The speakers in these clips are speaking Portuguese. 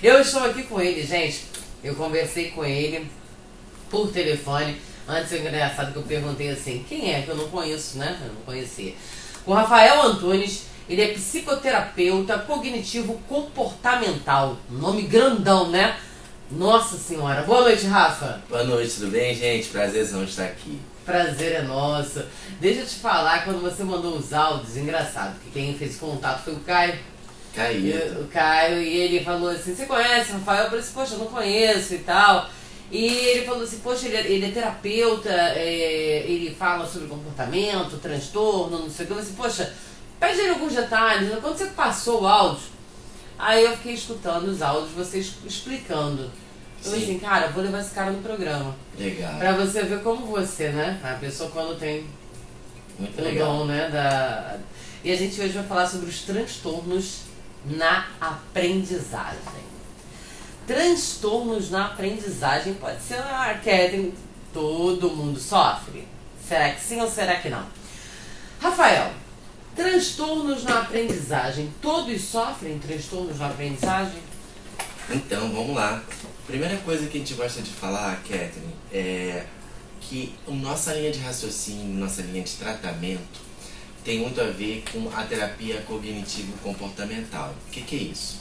Eu estou aqui com ele, gente. Eu conversei com ele por telefone. Antes, é engraçado que eu perguntei assim, quem é? Que eu não conheço, né? Eu não conhecia. O Rafael Antunes, ele é psicoterapeuta cognitivo-comportamental. Nome grandão, né? Nossa Senhora. Boa noite, Rafa. Boa noite, tudo bem, gente? Prazerzão estar aqui. Prazer é nosso. Deixa eu te falar, quando você mandou os áudios, engraçado, que quem fez contato foi o Caio. Caíto. O Caio, e ele falou assim, você conhece o Rafael? Eu falei assim, poxa, eu não conheço e tal. E ele falou assim, poxa, ele é terapeuta, ele fala sobre comportamento, transtorno, não sei o que. Eu falei assim, poxa, pede ele alguns detalhes, quando você passou o áudio, aí eu fiquei escutando os áudios, vocês explicando. Eu falei assim, cara, vou levar esse cara no programa. Legal. Pra você ver como você, né? A pessoa quando tem Muito o legal. dom, né? E a gente hoje vai falar sobre os transtornos na aprendizagem. Transtornos na aprendizagem pode ser Catherine, todo mundo sofre. Será que sim ou será que não? Rafael, transtornos na aprendizagem, todos sofrem transtornos na aprendizagem? Então, vamos lá. Primeira coisa que a gente gosta de falar, Catherine, é que a nossa linha de raciocínio, nossa linha de tratamento tem muito a ver com a terapia cognitivo-comportamental. O que é isso?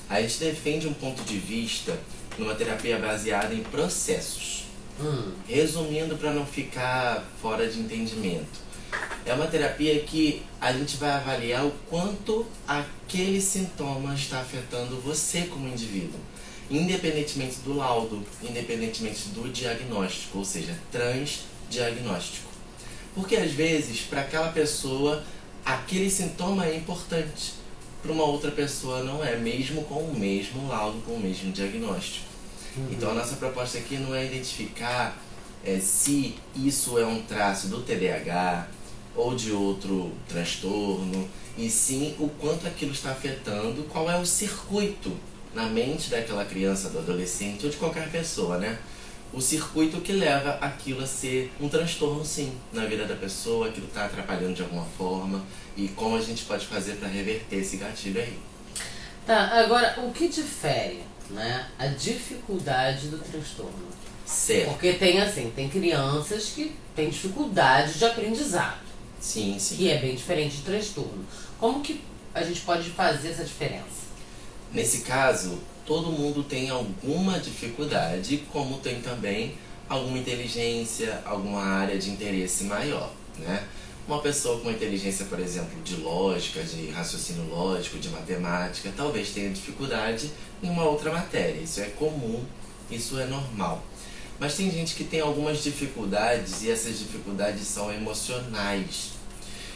A gente defende um ponto de vista numa terapia baseada em processos. Resumindo, para não ficar fora de entendimento, é uma terapia que a gente vai avaliar o quanto aquele sintoma está afetando você como indivíduo, independentemente do laudo, independentemente do diagnóstico, ou seja, transdiagnóstico. Porque às vezes, para aquela pessoa, aquele sintoma é importante, para uma outra pessoa não é, mesmo com o mesmo laudo, com o mesmo diagnóstico. Então a nossa proposta aqui não é identificar se isso é um traço do TDAH ou de outro transtorno, e sim o quanto aquilo está afetando, qual é o circuito na mente daquela criança, do adolescente ou de qualquer pessoa, né? O circuito que leva aquilo a ser um transtorno, sim, na vida da pessoa, aquilo está atrapalhando de alguma forma, e como a gente pode fazer para reverter esse gatilho aí. Tá, agora, o que difere, né, a dificuldade do transtorno? Certo. Porque tem crianças que têm dificuldade de aprendizado. Sim. Que é bem diferente de transtorno. Como que a gente pode fazer essa diferença? Nesse caso, todo mundo tem alguma dificuldade, como tem também alguma inteligência, alguma área de interesse maior, né? Uma pessoa com inteligência, por exemplo, de lógica, de raciocínio lógico, de matemática, talvez tenha dificuldade em uma outra matéria. Isso é comum, isso é normal. Mas tem gente que tem algumas dificuldades e essas dificuldades são emocionais.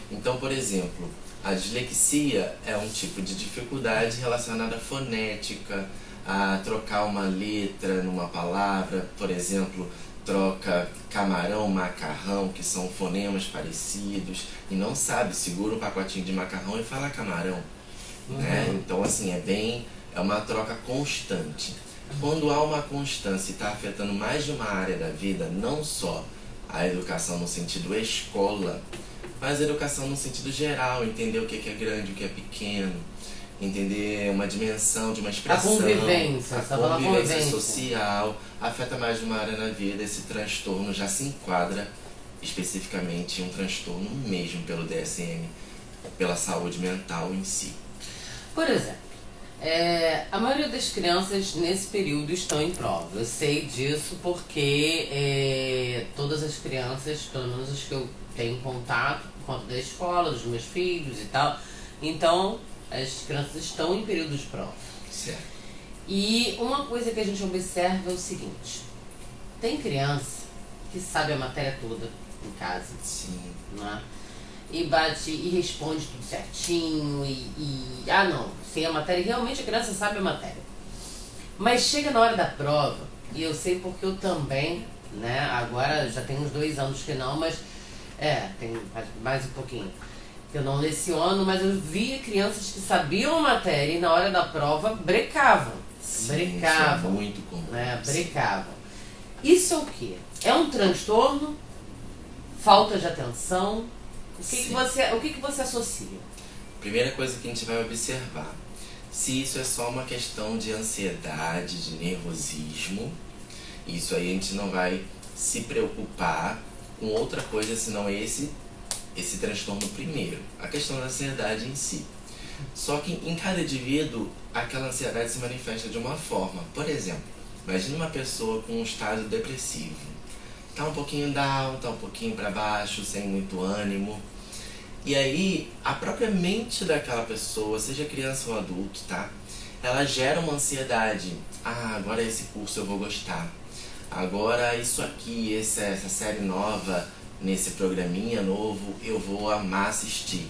Então, por exemplo, a dislexia é um tipo de dificuldade relacionada à fonética, a trocar uma letra numa palavra, por exemplo, troca camarão, macarrão, que são fonemas parecidos, e não sabe, segura um pacotinho de macarrão e fala camarão. Né? Então, assim, é uma troca constante. Quando há uma constância e está afetando mais de uma área da vida, não só a educação no sentido escola, mas a educação no sentido geral, entender o que é grande, o que é pequeno, entender uma dimensão de uma expressão, a convivência social, afeta mais de uma área na vida, esse transtorno já se enquadra especificamente em um transtorno mesmo pelo DSM, pela saúde mental em si. Por exemplo, a maioria das crianças nesse período estão em prova. Eu sei disso porque todas as crianças, pelo menos as que eu tenho contato, por conta da escola, dos meus filhos e tal, então as crianças estão em período de prova. Certo. E uma coisa que a gente observa é o seguinte: tem criança que sabe a matéria toda em casa. Sim. Né? E bate e responde tudo certinho não, sem a matéria, realmente a criança sabe a matéria. Mas chega na hora da prova, e eu sei porque eu também, né, agora já tem uns 2 anos que não, mas tem mais um pouquinho que eu não leciono, mas eu via crianças que sabiam a matéria e na hora da prova brecavam. Sim, brecavam. Isso é muito comum. Né, brecavam. Isso é o quê? É um transtorno? Falta de atenção? O que você associa? Primeira coisa que a gente vai observar. se isso é só uma questão de ansiedade, de nervosismo. Isso aí a gente não vai se preocupar com outra coisa senão esse transtorno primeiro, a questão da ansiedade em si. Só que em cada indivíduo, aquela ansiedade se manifesta de uma forma. Por exemplo, imagine uma pessoa com um estado depressivo. Tá um pouquinho down, tá um pouquinho para baixo, sem muito ânimo. E aí, a própria mente daquela pessoa, seja criança ou adulto, tá? Ela gera uma ansiedade. Ah, agora esse curso eu vou gostar. Agora isso aqui, essa série nova, nesse programinha novo, eu vou amar assistir.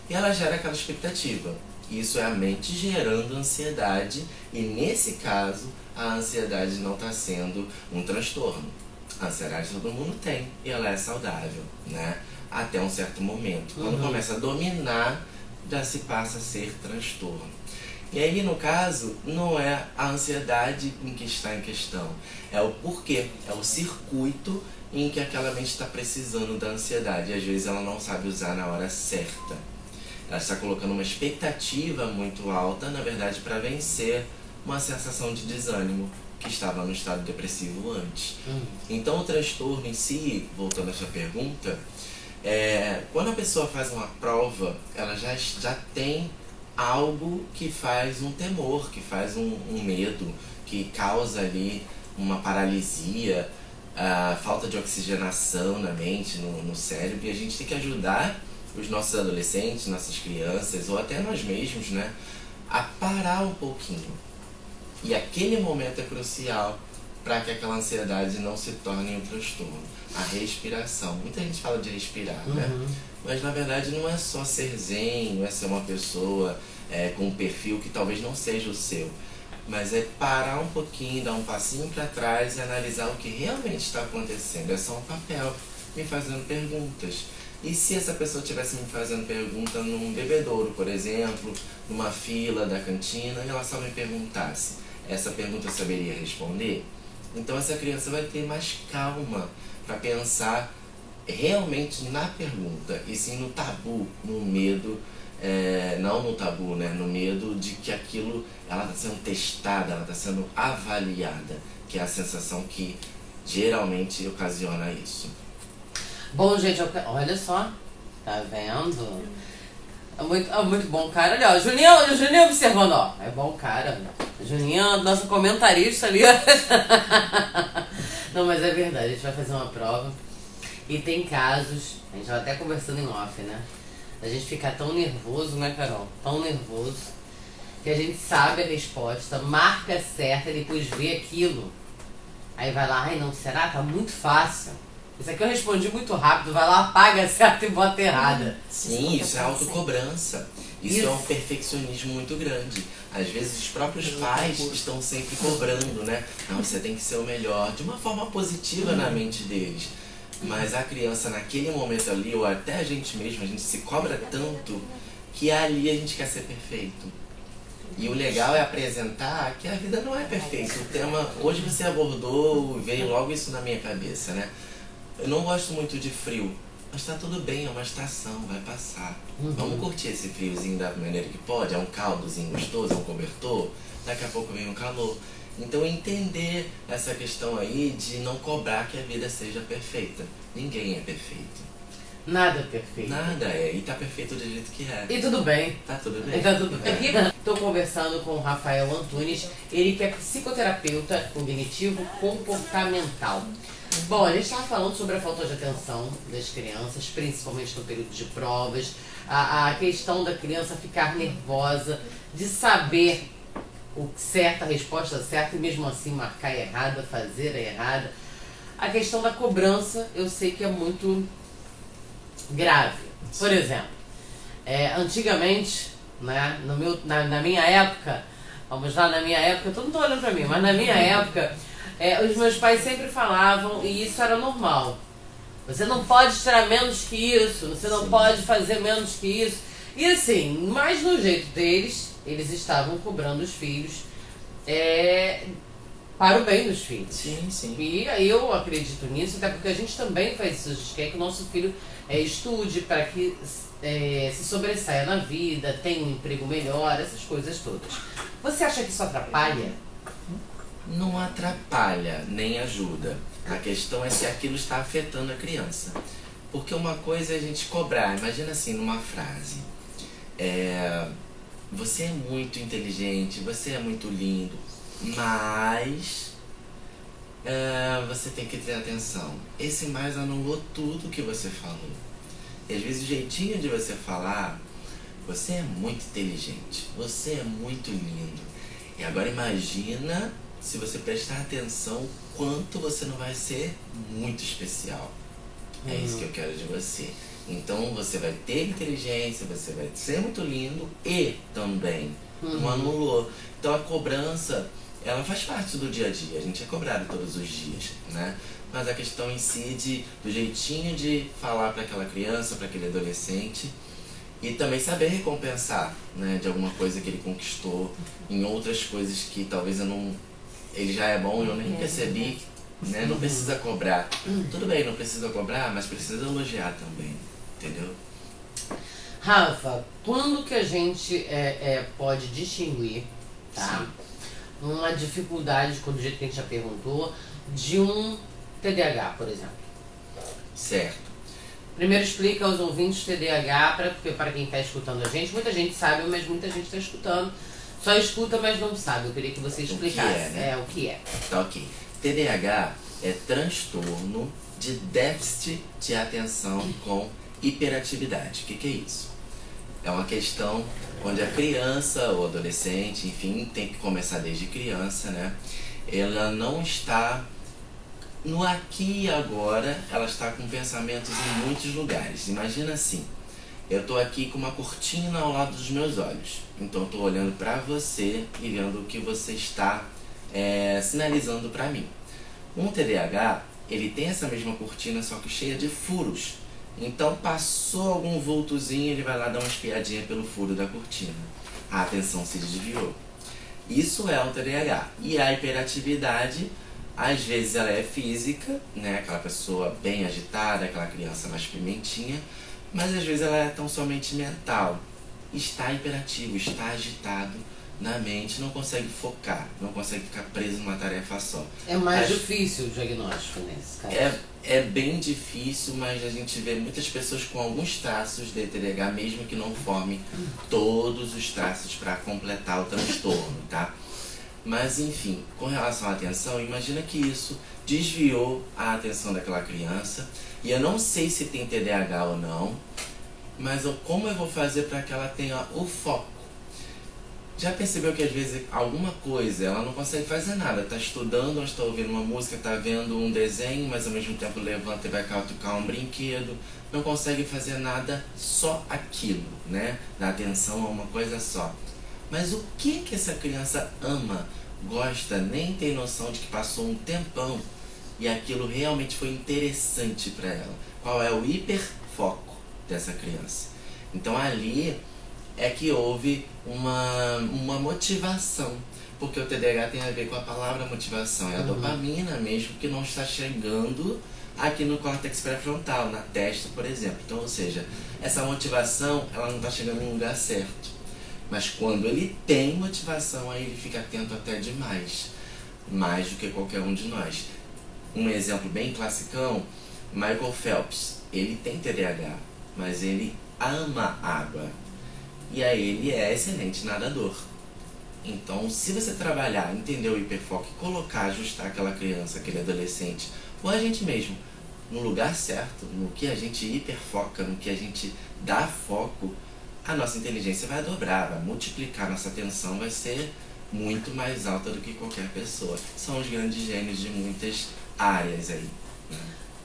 E ela gera aquela expectativa. Isso é a mente gerando ansiedade. E nesse caso, a ansiedade não está sendo um transtorno. A ansiedade todo mundo tem e ela é saudável, né? Até um certo momento. Quando começa a dominar, já se passa a ser transtorno. E aí, no caso, não é a ansiedade em que está em questão. É o porquê, é o circuito em que aquela mente está precisando da ansiedade. E às vezes ela não sabe usar na hora certa. Ela está colocando uma expectativa muito alta, na verdade, para vencer uma sensação de desânimo que estava no estado depressivo antes. Então, o transtorno em si, voltando à sua pergunta, quando a pessoa faz uma prova, ela já tem algo que faz um temor, que faz um medo, que causa ali uma paralisia, a falta de oxigenação na mente, no cérebro, e a gente tem que ajudar os nossos adolescentes, nossas crianças, ou até nós mesmos, né, a parar um pouquinho. E aquele momento é crucial para que aquela ansiedade não se torne um transtorno. A respiração. Muita gente fala de respirar, né? Mas na verdade não é só ser zen, não é ser uma pessoa com um perfil que talvez não seja o seu. Mas é parar um pouquinho, dar um passinho para trás e analisar o que realmente está acontecendo. É só um papel me fazendo perguntas. E se essa pessoa estivesse me fazendo pergunta num bebedouro, por exemplo, numa fila da cantina, e ela só me perguntasse, essa pergunta eu saberia responder? Então essa criança vai ter mais calma para pensar realmente na pergunta, e sim no tabu, no medo, não no tabu, né? No medo de que aquilo, ela está sendo testada, ela está sendo avaliada, que é a sensação que geralmente ocasiona isso. Bom, gente, olha só, tá vendo? É muito bom cara. Olha, ó, o Juninho observando, ó. É bom cara. Juninho, nosso comentarista ali, ó. Não, mas é verdade, a gente vai fazer uma prova. E tem casos, a gente vai até conversando em off, né? A gente ficar tão nervoso, né, Carol? Tão nervoso, que a gente sabe a resposta, marca certa, e depois vê aquilo. Aí vai lá, ai não, será? Tá muito fácil. Isso aqui eu respondi muito rápido, vai lá, apaga certo e bota errada. Sim, isso é autocobrança. Isso é um perfeccionismo muito grande. Às vezes os próprios pais estão sempre cobrando, né? Não, você tem que ser o melhor, de uma forma positiva na mente deles. Mas a criança naquele momento ali, ou até a gente mesmo, a gente se cobra tanto que ali a gente quer ser perfeito. E o legal é apresentar que a vida não é perfeita. O tema, hoje você abordou, veio logo isso na minha cabeça, né? Eu não gosto muito de frio, mas tá tudo bem, é uma estação, vai passar. Vamos curtir esse friozinho da maneira que pode, é um caldozinho gostoso, é um cobertor, daqui a pouco vem o calor. Então entender essa questão aí de não cobrar que a vida seja perfeita. Ninguém é perfeito. Nada é perfeito. Nada é, e tá perfeito do jeito que é. E tudo bem. Tá tudo bem. E tá tudo bem. Estou conversando com o Rafael Antunes, ele que é psicoterapeuta cognitivo comportamental. Bom, a gente estava falando sobre a falta de atenção das crianças, principalmente no período de provas, a questão da criança ficar nervosa, de saber o certo, a resposta certa e mesmo assim marcar errada, fazer a errada. A questão da cobrança eu sei que é muito grave. Por exemplo, antigamente, né, na minha época, vamos lá, na minha época, todo mundo tá olhando pra mim, mas na minha época, os meus pais sempre falavam, e isso era normal. Você não pode tirar menos que isso, você não pode fazer menos que isso. E assim, mas no jeito deles, eles estavam cobrando os filhos para o bem dos filhos. Sim, sim. E eu acredito nisso, até porque a gente também faz isso. A gente quer que o nosso filho estude para que se sobressaia na vida, tenha um emprego melhor, essas coisas todas. Você acha que isso atrapalha? Não atrapalha, nem ajuda. A questão é se aquilo está afetando a criança. Porque uma coisa é a gente cobrar, imagina assim, numa frase. Você é muito inteligente, você é muito lindo, mas você tem que ter atenção. Esse mais anulou tudo que você falou. E às vezes o jeitinho de você falar, você é muito inteligente, você é muito lindo. E agora imagina, se você prestar atenção, quanto você não vai ser muito especial. É isso que eu quero de você. Então você vai ter inteligência, você vai ser muito lindo e também não anulou. Então a cobrança, ela faz parte do dia a dia, a gente é cobrado todos os dias, né? Mas a questão em si do jeitinho de falar para aquela criança, para aquele adolescente, e também saber recompensar, né, de alguma coisa que ele conquistou em outras coisas que talvez ele já é bom e eu nem percebi, né? Não precisa cobrar. Tudo bem, não precisa cobrar, mas precisa elogiar também, entendeu? Rafa, quando que a gente pode distinguir, tá? Uma dificuldade, do jeito que a gente já perguntou, de um TDAH, por exemplo? Certo. Primeiro explica aos ouvintes TDAH, para quem está escutando a gente. Muita gente sabe, mas muita gente está escutando. Só escuta, mas não sabe. Eu queria que você explicasse. O que é, né? O que é. Tá, ok. TDAH é transtorno de déficit de atenção com hiperatividade. O que é isso? É uma questão onde a criança ou adolescente, enfim, tem que começar desde criança, né? Ela não está no aqui e agora, ela está com pensamentos em muitos lugares. Imagina assim, eu estou aqui com uma cortina ao lado dos meus olhos. Então estou olhando para você e vendo o que você está sinalizando para mim. Um TDAH, ele tem essa mesma cortina, só que cheia de furos. Então passou algum vultozinho, ele vai lá dar uma espiadinha pelo furo da cortina. A atenção se desviou. Isso é um TDAH. E a hiperatividade, às vezes ela é física, né? Aquela pessoa bem agitada, aquela criança mais pimentinha, mas às vezes ela é tão somente mental. Está hiperativo, está agitado na mente, não consegue focar, não consegue ficar preso numa tarefa só. É mais difícil o diagnóstico nesse caso. É bem difícil, mas a gente vê muitas pessoas com alguns traços de TDAH, mesmo que não formem todos os traços para completar o transtorno, tá? Mas enfim, com relação à atenção, imagina que isso desviou a atenção daquela criança, e eu não sei se tem TDAH ou não, mas como eu vou fazer para que ela tenha o foco? Já percebeu que às vezes alguma coisa ela não consegue fazer nada, está estudando, ou está ouvindo uma música, está vendo um desenho, mas ao mesmo tempo levanta e vai catucar um brinquedo, não consegue fazer nada, só aquilo, né? Dá atenção a uma coisa só. Mas o que essa criança ama, gosta, nem tem noção de que passou um tempão e aquilo realmente foi interessante para ela? Qual é o hiperfoco dessa criança? Então ali é que houve uma motivação, porque o TDAH tem a ver com a palavra motivação, é a dopamina mesmo que não está chegando aqui no córtex pré-frontal, na testa, por exemplo. Então, ou seja, essa motivação ela não está chegando no lugar certo, mas quando ele tem motivação, aí ele fica atento até demais, mais do que qualquer um de nós. Um exemplo bem classicão, Michael Phelps, ele tem TDAH, mas ele ama água. E aí ele é excelente nadador. Então, se você trabalhar, entender o hiperfoco e colocar, ajustar aquela criança, aquele adolescente, ou a gente mesmo, no lugar certo, no que a gente hiperfoca, no que a gente dá foco, a nossa inteligência vai dobrar, vai multiplicar, nossa atenção vai ser muito mais alta do que qualquer pessoa. São os grandes gênios de muitas áreas aí, né?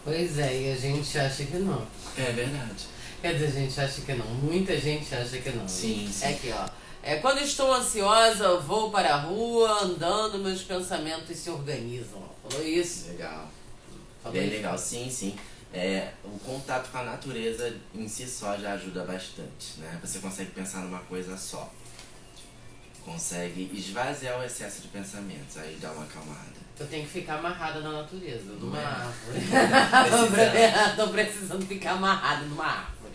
Pois é, e a gente acha que não. É verdade. Quer dizer, a gente acha que não. Muita gente acha que não. Sim, sim. É aqui, ó. Quando estou ansiosa, eu vou para a rua, andando, meus pensamentos se organizam. Falou isso? Legal. Falou Bem isso? legal, sim, sim. O contato com a natureza em si só já ajuda bastante, né? Você consegue pensar numa coisa só. consegue esvaziar o excesso de pensamentos, aí dá uma acalmada. Eu tenho que ficar amarrada na natureza, numa árvore. Tô precisando ficar amarrada numa árvore.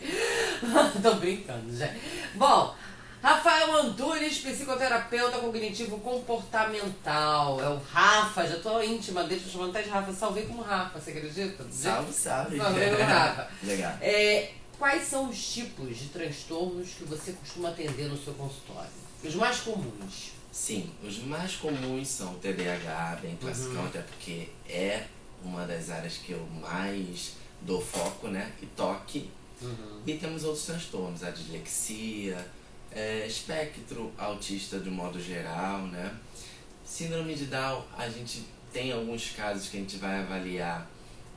Tô brincando, gente. Bom, Rafael Antunes, psicoterapeuta cognitivo comportamental. É o Rafa, já tô íntima dele, tô chamando até de Rafa. Salvei como Rafa, você acredita? Salve. Salvei como Rafa. Legal. Quais são os tipos de transtornos que você costuma atender no seu consultório? Os mais comuns. Sim, os mais comuns são o TDAH, bem classicão, até porque é uma das áreas que eu mais dou foco, né? E toque. E temos outros transtornos, a dislexia, espectro autista de modo geral, né? Síndrome de Down, a gente tem alguns casos que a gente vai avaliar,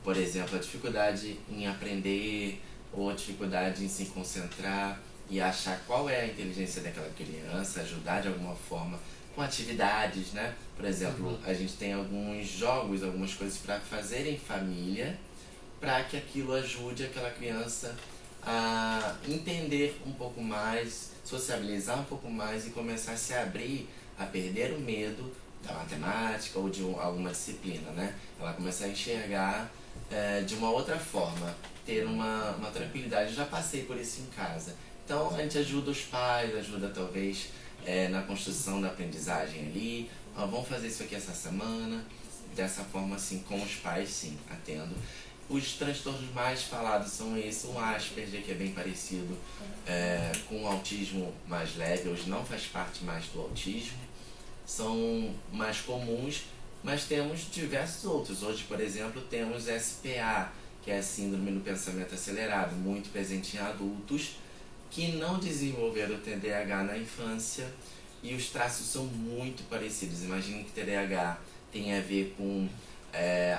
por exemplo, a dificuldade em aprender ou a dificuldade em se concentrar e achar qual é a inteligência daquela criança, ajudar de alguma forma com atividades, né? Por exemplo, a gente tem alguns jogos, algumas coisas para fazer em família, para que aquilo ajude aquela criança a entender um pouco mais, sociabilizar um pouco mais e começar a se abrir, a perder o medo da matemática ou de alguma disciplina, né? Ela começa a enxergar de uma outra forma, ter uma tranquilidade. Eu já passei por isso em casa. Então a gente ajuda os pais, ajuda talvez na construção da aprendizagem ali. Vamos fazer isso aqui essa semana. Dessa forma, assim, com os pais, sim, atendo. Os transtornos mais falados são esses, o Asperger, que é bem parecido com o autismo mais leve, hoje não faz parte mais do autismo. São mais comuns, mas temos diversos outros. Hoje, por exemplo, temos SPA, que é a Síndrome do Pensamento Acelerado, muito presente em adultos, que não desenvolveram o TDAH na infância e os traços são muito parecidos. Imagine que TDAH tem a ver com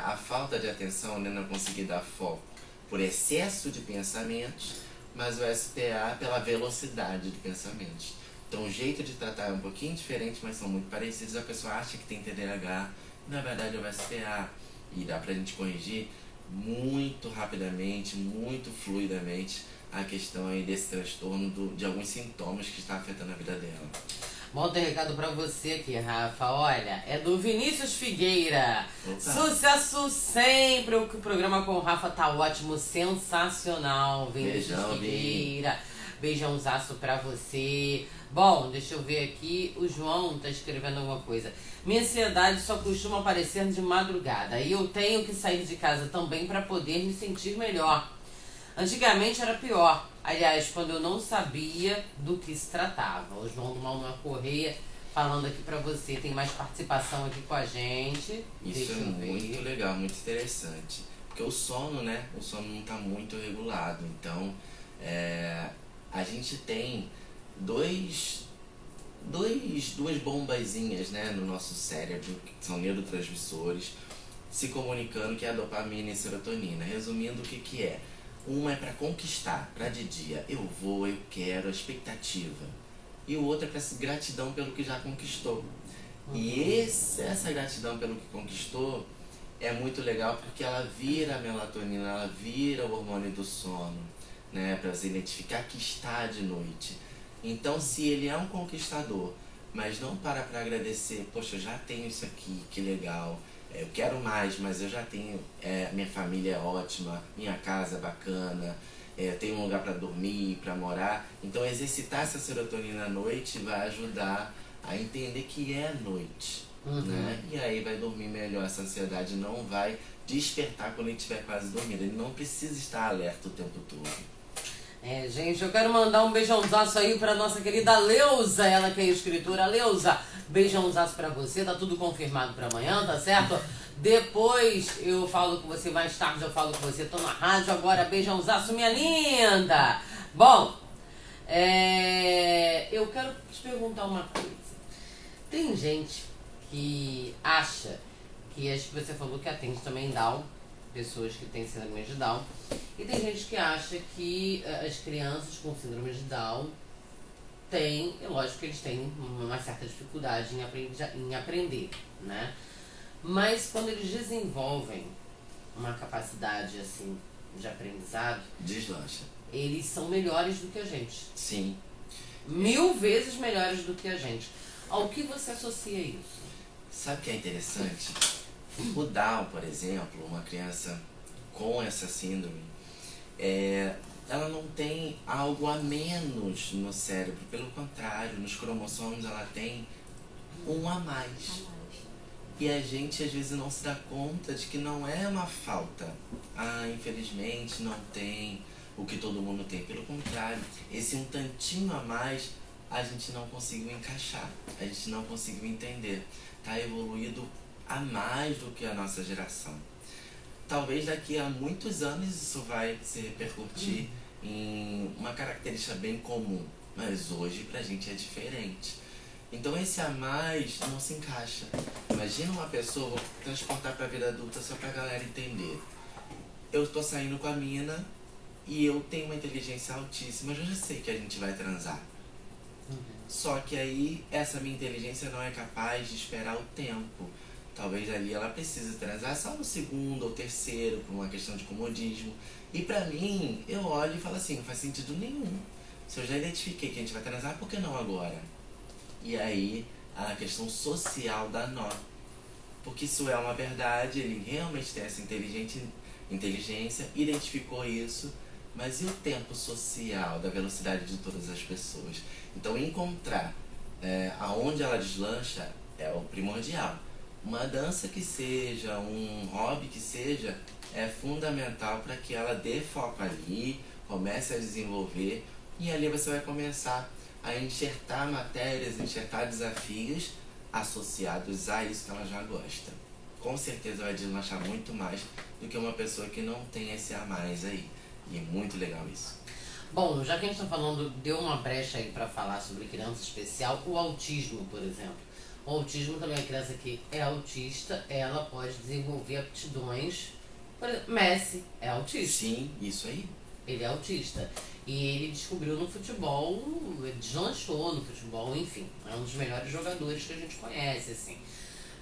a falta de atenção, né, não conseguir dar foco por excesso de pensamentos, mas o SPA pela velocidade de pensamentos. Então o jeito de tratar é um pouquinho diferente, mas são muito parecidos. A pessoa acha que tem TDAH, na verdade é o SPA, e dá pra gente corrigir muito rapidamente, muito fluidamente a questão aí desse transtorno de alguns sintomas que está afetando a vida dela. Bom, tem recado pra você aqui, Rafa. Olha, é do Vinícius Figueira. Opa. Sucesso sempre! O programa com o Rafa tá ótimo, sensacional. Vinícius Beijão, Figueira. Beijãozaço pra você. Bom, deixa eu ver aqui. O João tá escrevendo alguma coisa. Minha ansiedade só costuma aparecer de madrugada. E eu tenho que sair de casa também pra poder me sentir melhor. Antigamente era pior. Aliás, quando eu não sabia do que se tratava. O João do Manuel Correia falando aqui pra você. Tem mais participação aqui com a gente. Isso é muito legal, muito interessante. Porque o sono, né? O sono não tá muito regulado. Então, a gente tem duas bombazinhas, né, no nosso cérebro, que são neurotransmissores, se comunicando, que é a dopamina e a serotonina. Resumindo, o que é? Uma é para conquistar, para de dia, eu vou, eu quero, a expectativa. E o outro é para gratidão pelo que já conquistou. E essa gratidão pelo que conquistou é muito legal porque ela vira a melatonina, ela vira o hormônio do sono, né, para você identificar que está de noite. Então, se ele é um conquistador, mas não para agradecer, poxa, eu já tenho isso aqui, que legal, eu quero mais, mas eu já tenho, minha família é ótima, minha casa é bacana, eu tenho um lugar para dormir, para morar. Então, exercitar essa serotonina à noite vai ajudar a entender que é noite, né? E aí vai dormir melhor, essa ansiedade não vai despertar quando ele estiver quase dormindo. Ele não precisa estar alerta o tempo todo. Gente, eu quero mandar um beijãozaço aí pra nossa querida Leusa, ela que é escritora. Leusa, beijãozaço pra você, tá tudo confirmado pra amanhã, tá certo? Depois eu falo com você, mais tarde eu falo com você, tô na rádio agora, beijãozaço, minha linda! Bom, eu quero te perguntar uma coisa. Tem gente que acha que, acho que você falou que atende também Down, pessoas que têm síndrome de Down. E tem gente que acha que as crianças com síndrome de Down têm, é lógico que eles têm uma certa dificuldade em aprender, né? Mas quando eles desenvolvem uma capacidade assim de aprendizado, deslancha. Eles são melhores do que a gente. Sim. 1000 vezes melhores do que a gente. Ao que você associa isso? Sabe o que é interessante? O Down, por exemplo, uma criança com essa síndrome, ela não tem algo a menos no cérebro. Pelo contrário, nos cromossomos ela tem um a mais. E a gente às vezes não se dá conta de que não é uma falta. Ah, infelizmente não tem o que todo mundo tem. Pelo contrário, esse um tantinho a mais a gente não conseguiu encaixar, a gente não conseguiu entender. Está evoluído a mais do que a nossa geração. Talvez daqui a muitos anos isso vai se repercutir em uma característica bem comum, mas hoje pra gente é diferente. Então esse a mais não se encaixa. Imagina uma pessoa, vou transportar pra vida adulta só pra galera entender. Eu tô saindo com a mina e eu tenho uma inteligência altíssima, eu já sei que a gente vai transar. Só que aí essa minha inteligência não é capaz de esperar o tempo. Talvez ali ela precise transar só no segundo ou terceiro, por uma questão de comodismo. E pra mim, eu olho e falo assim, não faz sentido nenhum. Se eu já identifiquei que a gente vai transar, por que não agora? E aí, a questão social dá nó. Porque isso é uma verdade, ele realmente tem essa inteligência, identificou isso, mas e o tempo social, da velocidade de todas as pessoas? Então, encontrar aonde ela deslancha é o primordial. Uma dança que seja, um hobby que seja, é fundamental para que ela dê foco ali, comece a desenvolver, e ali você vai começar a enxertar matérias, enxertar desafios associados a isso que ela já gosta. Com certeza vai deslanchar muito mais do que uma pessoa que não tem esse a mais aí. E é muito legal isso. Bom, já que a gente está falando, deu uma brecha aí para falar sobre criança especial, o autismo, por exemplo. O autismo também, a criança que é autista, ela pode desenvolver aptidões. Por exemplo, Messi é autista. Sim, isso aí. Ele é autista. E ele descobriu no futebol, ele deslanchou no futebol, enfim. É um dos melhores jogadores que a gente conhece, assim.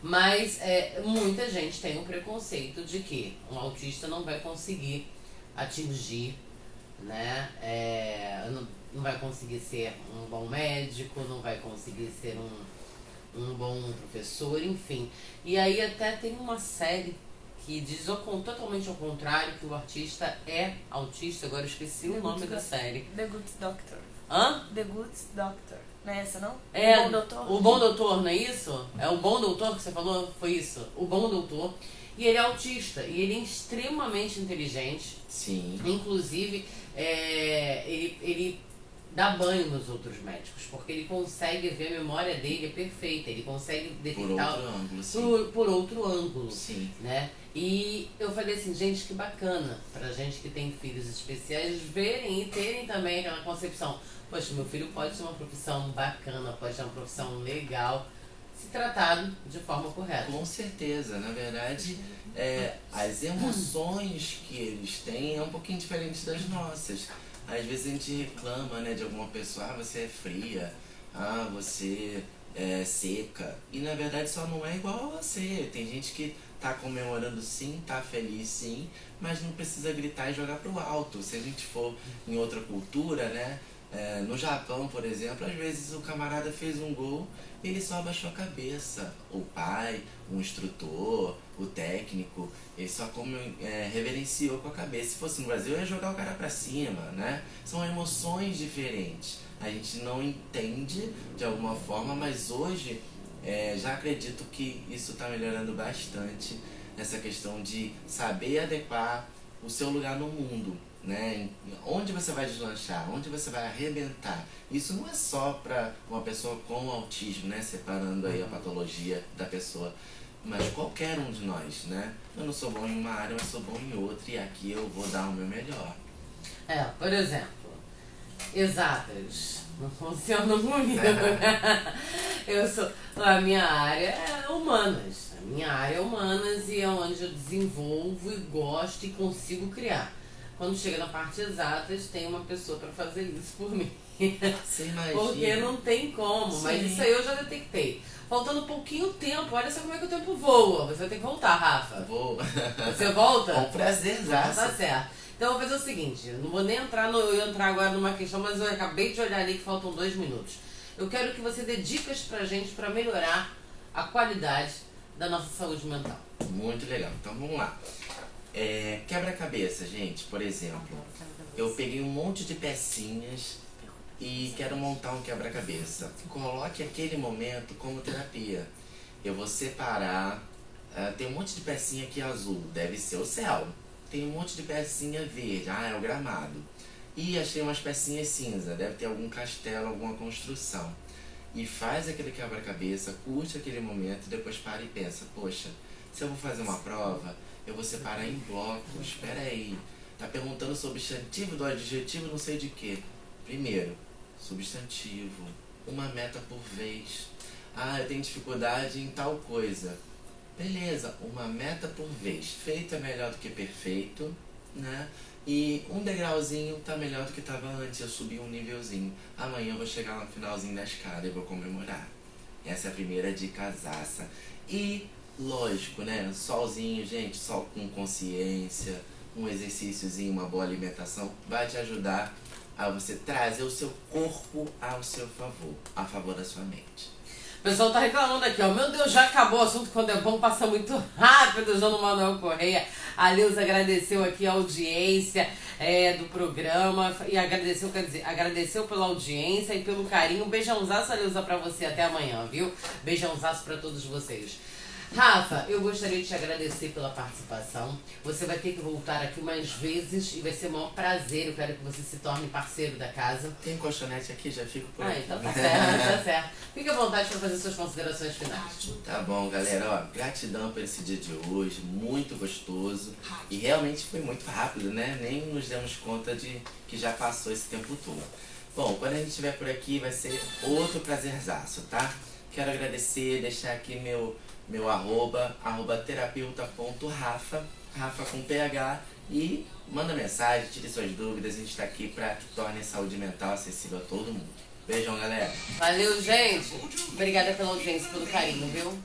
Mas muita gente tem o preconceito de que um autista não vai conseguir atingir, né? Não vai conseguir ser um bom médico, não vai conseguir ser um bom professor, enfim. E aí até tem uma série que diz totalmente ao contrário, que o artista é autista. Agora eu esqueci o nome da série. The Good Doctor. Hã? The Good Doctor. Não é essa, não? É, O Bom Doutor? O Bom Doutor, não é isso? É o Bom Doutor que você falou? Foi isso? O Bom Doutor. E ele é autista. E ele é extremamente inteligente. Sim. Inclusive, ele dá banho nos outros médicos, porque ele consegue ver, a memória dele é perfeita, ele consegue detectar por outro ângulo, sim. por outro ângulo, Sim. né? E eu falei assim, gente, que bacana pra gente que tem filhos especiais verem e terem também aquela concepção, poxa, meu filho pode ter uma profissão bacana, pode ter uma profissão legal, se tratado de forma correta. Com certeza, na verdade, as emoções que eles têm é um pouquinho diferente das nossas. Às vezes a gente reclama, né, de alguma pessoa, você é fria, você é seca. E na verdade só não é igual a você. Tem gente que tá comemorando sim, tá feliz sim, mas não precisa gritar e jogar pro alto. Se a gente for em outra cultura, né, no Japão, por exemplo, às vezes o camarada fez um gol e ele só abaixou a cabeça. O pai, o instrutor, o técnico, ele só reverenciou com a cabeça. Se fosse no Brasil, eu ia jogar o cara pra cima, né? São emoções diferentes. A gente não entende de alguma forma, mas hoje já acredito que isso está melhorando bastante, essa questão de saber adequar o seu lugar no mundo, né? Onde você vai deslanchar, onde você vai arrebentar. Isso não é só para uma pessoa com autismo, né? Separando aí a patologia da pessoa, mas qualquer um de nós, né? Eu não sou bom em uma área, mas sou bom em outra, e aqui eu vou dar o meu melhor. Por exemplo, exatas não funcionam comigo, né? A minha área é humanas. A minha área é humanas e é onde eu desenvolvo e gosto e consigo criar. Quando chega na parte exatas, tem uma pessoa para fazer isso por mim. Você imagina? Porque não tem como, Sim. mas isso aí eu já detectei. Faltando pouquinho tempo, olha só como é que o tempo voa. Você vai ter que voltar, Rafa. Vou. Você volta? Com prazerzaço. Tá certo. Então eu vou fazer o seguinte, eu não vou nem entrar, eu ia entrar agora numa questão, mas eu acabei de olhar ali que faltam 2 minutos. Eu quero que você dê dicas pra gente pra melhorar a qualidade da nossa saúde mental. Muito legal. Então vamos lá. Quebra-cabeça, gente, por exemplo. Eu peguei um monte de pecinhas e quero montar um quebra-cabeça. Coloque aquele momento como terapia. Eu vou separar. Tem um monte de pecinha aqui azul, deve ser o céu. Tem um monte de pecinha verde, é o gramado. E achei umas pecinhas cinza, deve ter algum castelo, alguma construção. E faz aquele quebra-cabeça, curte aquele momento e depois para e pensa, poxa, se eu vou fazer uma prova, eu vou separar em blocos, espera aí. Tá perguntando substantivo do adjetivo não sei de quê. Primeiro, substantivo, uma meta por vez. Eu tenho dificuldade em tal coisa. Beleza, uma meta por vez. Feito é melhor do que perfeito, né? E um degrauzinho tá melhor do que tava antes. Eu subi um nívelzinho. Amanhã eu vou chegar lá no finalzinho da escada e vou comemorar. Essa é a primeira dicasaça. E, lógico, né? Solzinho, gente, sol com consciência, um exercíciozinho, uma boa alimentação vai te ajudar a você trazer o seu corpo ao seu favor, a favor da sua mente. O pessoal tá reclamando aqui, ó. Meu Deus, já acabou o assunto, quando é bom passa muito rápido, João Manuel Correia. A Leusa agradeceu aqui a audiência do programa e agradeceu pela audiência e pelo carinho. Beijãozaço, Leusa, pra você. Até amanhã, viu? Beijãozaço pra todos vocês. Rafa, eu gostaria de te agradecer pela participação. Você vai ter que voltar aqui mais vezes e vai ser o maior prazer. Eu quero que você se torne parceiro da casa. Tem colchonete aqui, já fico por aqui. Então tá certo, tá certo. Fique à vontade para fazer suas considerações finais. Tá bom, galera. Gratidão por esse dia de hoje, muito gostoso. E realmente foi muito rápido, né? Nem nos demos conta de que já passou esse tempo todo. Bom, quando a gente estiver por aqui vai ser outro prazerzaço, tá? Quero agradecer, deixar aqui meu arroba terapeuta.rafa, Rafa com PH, e manda mensagem, tire suas dúvidas, a gente tá aqui pra que torne a saúde mental acessível a todo mundo. Beijão, galera. Valeu, gente. Obrigada pela audiência, pelo carinho, viu?